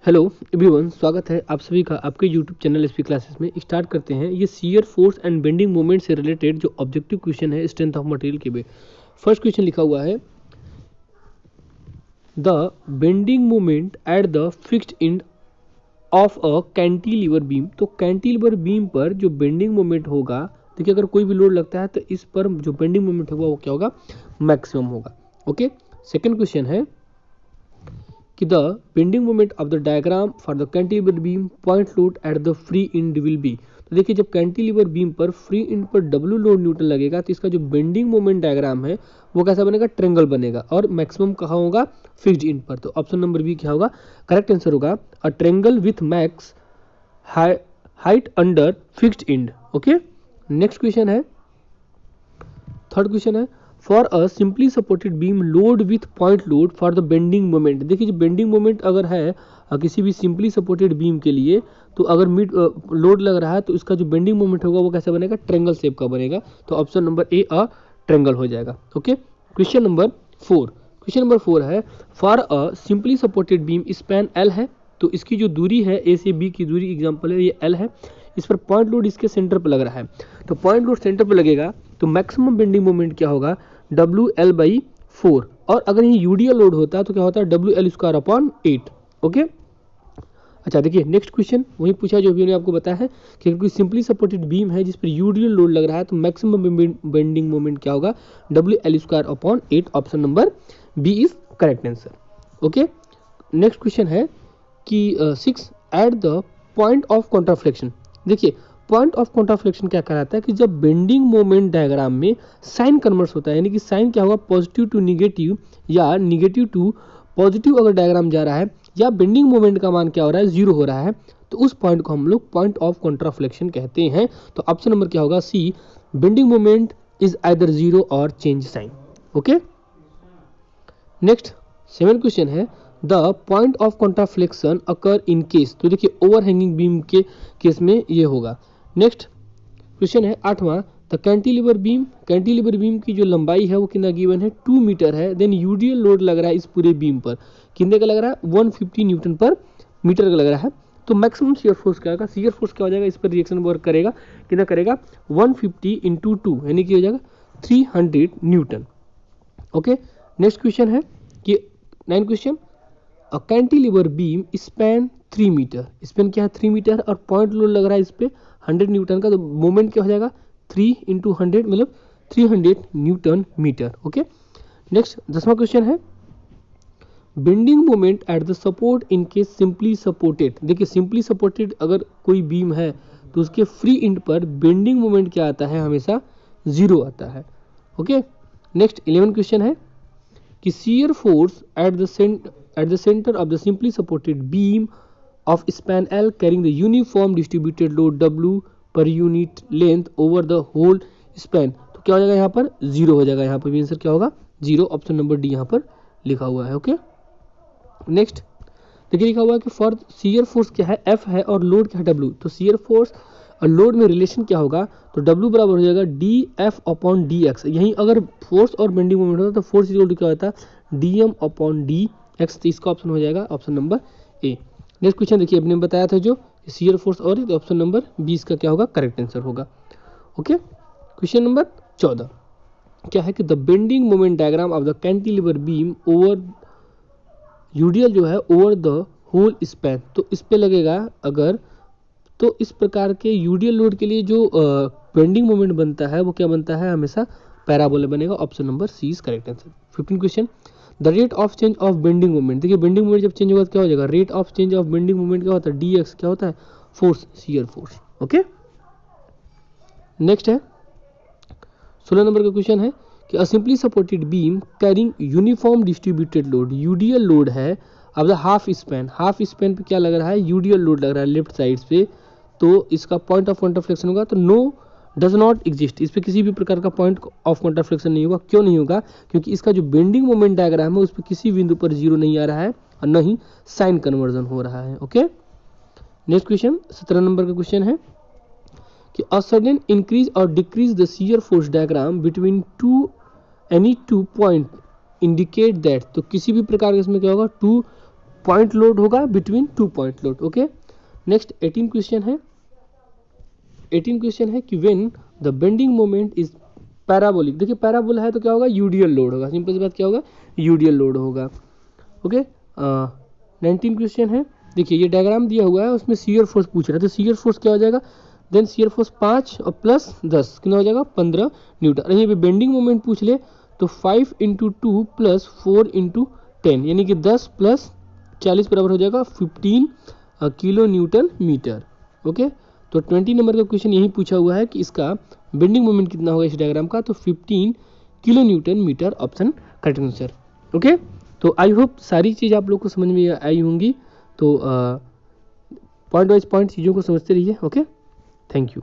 Hello everyone, स्वागत है आप सभी का आपके यूट्यूब चैनल एसपी क्लासेस में। स्टार्ट करते हैं। ये shear force and bending moment से रिलेटेड जो ऑब्जेक्टिव क्वेश्चन है स्ट्रेंथ ऑफ मटेरियल के पे। फर्स्ट क्वेश्चन लिखा हुआ है, the bending moment at the fixed end of a cantilever beam. तो कैंटिलीवर बीम पर जो बेंडिंग मोमेंट होगा, देखिए अगर कोई भी लोड लगता है तो इस पर जो बेंडिंग मोमेंट होगा वो क्या होगा, मैक्सिमम होगा। ओके, सेकेंड क्वेश्चन है कि the bending moment of the diagram for the cantilever beam point load at the free and will be. तो देखिए जब कैंटिलीवर बीम पर फ्री एंड पर डब्ल्यू लोड न्यूटन लगेगा तो इसका जो बेंडिंग मोमेंट डायग्राम है वो कैसा बनेगा, ट्रेंगल बनेगा। और मैक्सिमम कहाँ होगा, फिक्स्ड एंड पर। तो ऑप्शन नंबर बी क्या होगा, करेक्ट आंसर होगा अ triangle with max height under fixed and. Okay, next question है, थर्ड क्वेश्चन है, for a simply supported beam load with point load for the bending moment. देखिए जो bending moment अगर है किसी भी सिंपली सपोर्टेड बीम के लिए, तो अगर मिड लोड लग रहा है तो इसका जो बेंडिंग मोमेंट होगा वो कैसे बनेगा, ट्रेंगल शेप का बनेगा। तो ऑप्शन नंबर ए अ ट्रेंगल हो जाएगा। Okay, question number 4। Question number 4 है, for a simply supported beam span L है। तो इसकी जो दूरी है ए से बी की दूरी एग्जाम्पल है ये एल है। इस पर पॉइंट लोड इसके सेंटर पर लग रहा है। तो पॉइंट लोड सेंटर पर लगेगा तो मैक्सिमम बेंडिंग मोमेंट क्या होगा, डब्ल्यू एल बाई 4। और अगर ये यूडीएल लोड होता है तो क्या होता है, W L square upon 8। Okay, अच्छा देखिए नेक्स्ट क्वेश्चन वही पूछा जो अभी आपको बताया है कि अगर कोई सिंपली सपोर्टेड बीम है जिस पर यूडीएल लोड लग रहा है तो मैक्सिमम बेंडिंग मोमेंट क्या होगा, W L square upon 8। Option number B is correct answer. Okay, next question है कि 6 at the point of contraflexure. देखिए पॉइंट ऑफ कॉन्ट्राफ्लेक्शन क्या कहलाता है कि जब बेंडिंग मोमेंट डायग्राम में साइन कन्वर्स होता है, यानी कि साइन क्या होगा, पॉजिटिव टू निगेटिव या निगेटिव टू पॉजिटिव अगर डायग्राम जा रहा है या बेंडिंग मोमेंट का मान क्या हो रहा है, जीरो हो रहा है, तो उस पॉइंट को हम लोग पॉइंट ऑफ कॉन्ट्राफ्लेक्शन कहते हैं। तो ऑप्शन नंबर क्या होगा, C, bending moment is either zero और change sign. Okay, next 7 question है, the point of contraflexure occur in case. तो देखिए ओवरहैंगिंग बीम के केस में ये होगा। नेक्स्ट क्वेश्चन है 8वां, the cantilever beam. Cantilever beam की जो लंबाई है वो कितना गिवन है, 2 मीटर है। देन यूडीएल लोड लग रहा है इस पूरे बीम पर, कितने का लग रहा है, 150 न्यूटन पर मीटर का लग रहा है। तो मैक्सिमम शियर फोर्स क्या होगा, शियर फोर्स क्या हो जाएगा, इस पर रिएक्शन वर्क करेगा, कितना करेगा, 150 इंटू 2 यानी कि हो जाएगा 300 न्यूटन। ओके, नेक्स्ट क्वेश्चन है कि 9 question, a cantilever beam span 3 metre. Span क्या है, 3 मीटर और पॉइंट लोड लग रहा है इस पे 100 न्यूटन का। तो मोमेंट क्या हो जाएगा, 3 इंटू 100 मतलब 300 न्यूटन मीटर। ओके, नेक्स्ट 10वां क्वेश्चन है, bending moment at the support in case simply supported. देखिए सिंपली सपोर्टेड अगर कोई बीम है तो उसके फ्री एंड पर बेंडिंग मोमेंट क्या आता है, हमेशा जीरो आता है। ओके, नेक्स्ट 11 क्वेश्चन है कि shear force at the centre of the simply supported beam of span L carrying the uniform distributed load W per unit length over the whole span. तो क्या हो जाएगा, यहाँ पर जीरो हो जाएगा, यहाँ पर भी आंसर क्या होगा, जीरो। ऑप्शन नंबर डी यहाँ पर लिखा हुआ है। ओके, नेक्स्ट देखिए लिखा हुआ है कि फॉर शियर फोर्स क्या है, एफ है और लोड क्या है, डब्ल्यू। तो शियर फोर्स और लोड में रिलेशन क्या होगा, तो डब्ल्यू बराबर हो जाएगा D F upon D x. यहीं अगर फोर्स और बेंडिंग मोमेंट होता तो फोर्स इक्वल क्या होता है, D M upon D X. तो इसका ऑप्शन हो जाएगा option number A. Next question देखिए अपने बताया था जो शियर फोर्स और ऑप्शन नंबर 20 का क्या होगा, करेक्ट आंसर होगा। ओके, क्वेश्चन नंबर 14 क्या है कि the bending moment diagram of the cantilever beam over UDL जो है ओवर द होल स्पैन। तो इस पे लगेगा अगर, तो इस प्रकार के यूडीएल लोड के लिए जो बेंडिंग मोमेंट बनता है वो क्या बनता है, हमेशा पैराबोला बनेगा। Option number C is correct answer. 15 क्वेश्चन, the rate of change of bending moment. देखिए बेंडिंग मोमेंट जब चेंज होगा तो क्या हो जाएगा, rate of change of bending moment क्या होता है, डी एक्स क्या होता है, force, shear force. Okay, next है 16 नंबर का क्वेश्चन है कि a simply supported beam carrying uniform distributed load, UDL load है अब the half span. Half span पे क्या लग रहा है, यूडीएल लोड लग रहा है लेफ्ट साइड पे। तो इसका पॉइंट ऑफ कॉन्ट्राफ्लेक्शन होगा तो नो डज नॉट एग्जिस्ट। इस पर किसी भी प्रकार का पॉइंट ऑफ कॉन्ट्राफ्लेक्शन नहीं होगा। क्यों नहीं होगा, क्योंकि इसका जो बेंडिंग मोमेंट डायग्राम है उस पर किसी बिंदु पर जीरो नहीं आ रहा है और न ही साइन कन्वर्जन हो रहा है। ओके, नेक्स्ट क्वेश्चन 17 नंबर का क्वेश्चन है कि अ सडन इंक्रीज और decrease the shear force diagram between any two point indicate that. तो किसी भी प्रकार का इसमें क्या होगा, टू पॉइंट लोड होगा between 2 point load. Okay, next 18 question है। 18 क्वेश्चन है कि when the bending moment is parabolic. देखिए पैराबोला है तो क्या होगा, यूडियल लोड होगा, सिंपल सी बात क्या होगा, यूडियल लोड होगा। ओके, 19 क्वेश्चन है। देखिए ये डायग्राम दिया हुआ है, उसमें शियर फोर्स पूछ रहा है, तो शियर फोर्स क्या हो जाएगा, देन शियर फोर्स 5 और प्लस 10 कितना हो जाएगा 15 न्यूटन। और यहीं पे बेंडिंग मोमेंट पूछ ले तो 5 इंटू 2 प्लस 4 इंटू 10 यानी कि 10 प्लस 40 बराबर हो जाएगा 15 किलो न्यूटन मीटर। ओके, तो 20 नंबर का क्वेश्चन यही पूछा हुआ है कि इसका बेंडिंग मोमेंट कितना होगा इस डायग्राम का, तो 15 kilo newton metre, option correct answer. Okay, तो आई होप सारी चीज़ आप लोग को समझ में आई होंगी। तो पॉइंट वाइज पॉइंट चीज़ों को समझते रहिए। Okay, thank you.